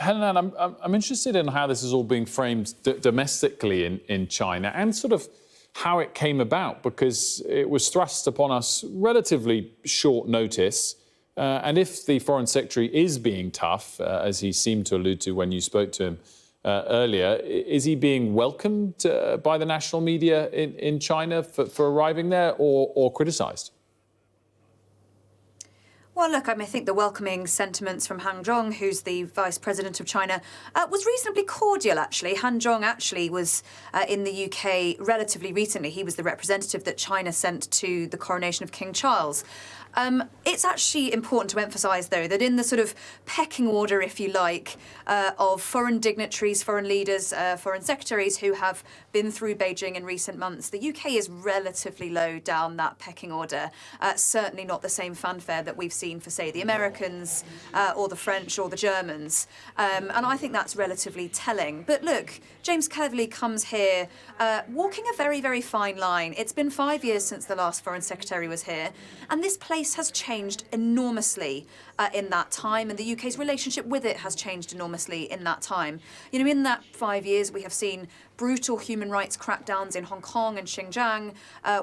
Helen-Ann, I'm interested in how this is all being framed domestically in China and sort of how it came about, because it was thrust upon us relatively short notice. And if the Foreign Secretary is being tough, as he seemed to allude to when you spoke to him earlier, is he being welcomed by the national media in China for arriving there, or criticised? Well, look, I think the welcoming sentiments from Han Zhong, who's the Vice President of China, was reasonably cordial, actually. Han Zhong actually was in the UK relatively recently. He was the representative that China sent to the coronation of King Charles. It's actually important to emphasise, though, that in the sort of pecking order, if you like, of foreign dignitaries, foreign leaders, foreign secretaries who have been through Beijing in recent months, the UK is relatively low down that pecking order. Certainly not the same fanfare that we've seen for, say, the Americans or the French or the Germans. And I think that's relatively telling. But look, James Cleverly comes here walking a very, very fine line. It's been 5 years since the last Foreign Secretary was here, and this place has changed enormously in that time, and the UK's relationship with it has changed enormously in that time. You know, in that 5 years, we have seen brutal human rights crackdowns in Hong Kong and Xinjiang.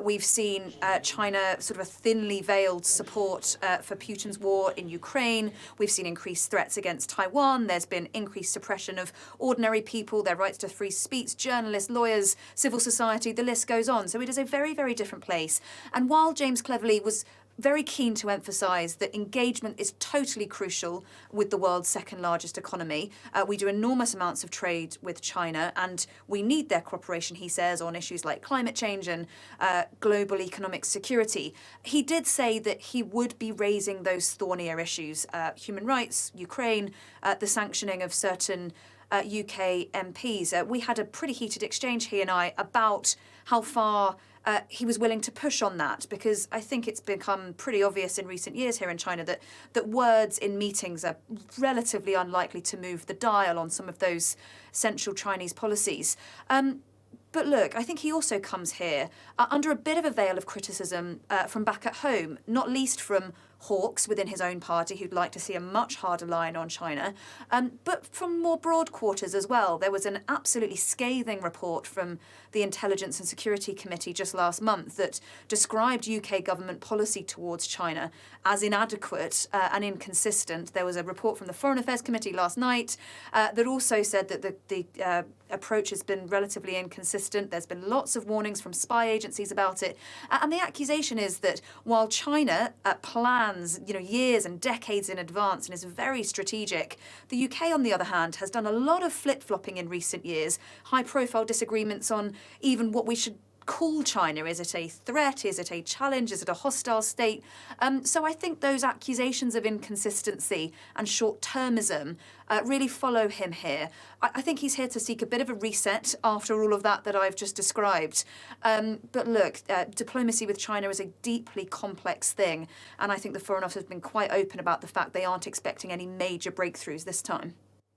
We've seen China sort of a thinly veiled support for Putin's war in Ukraine. We've seen increased threats against Taiwan. There's been increased suppression of ordinary people, their rights to free speech, journalists, lawyers, civil society, the list goes on. So it is a very, very different place. And while James Cleverly was very keen to emphasise that engagement is totally crucial with the world's second largest economy. We do enormous amounts of trade with China, and we need their cooperation, he says, on issues like climate change and global economic security. He did say that he would be raising those thornier issues, human rights, Ukraine, the sanctioning of certain UK MPs. We had a pretty heated exchange, he and I, about how far he was willing to push on that, because I think it's become pretty obvious in recent years here in China that words in meetings are relatively unlikely to move the dial on some of those central Chinese policies. But look, I think he also comes here under a bit of a veil of criticism from back at home, not least from hawks within his own party who'd like to see a much harder line on China, but from more broad quarters as well. There was an absolutely scathing report from the Intelligence and Security Committee just last month that described UK government policy towards China as inadequate and inconsistent. There was a report from the Foreign Affairs Committee last night that also said that the approach has been relatively inconsistent. There's been lots of warnings from spy agencies about it. And the accusation is that while China plans, years and decades in advance and is very strategic, the UK, on the other hand, has done a lot of flip-flopping in recent years, high-profile disagreements on even what we should call China. Is it a threat? Is it a challenge? Is it a hostile state? So I think those accusations of inconsistency and short-termism really follow him here. I think he's here to seek a bit of a reset after all of that I've just described. But look, diplomacy with China is a deeply complex thing, and I think the Foreign Office has been quite open about the fact they aren't expecting any major breakthroughs this time.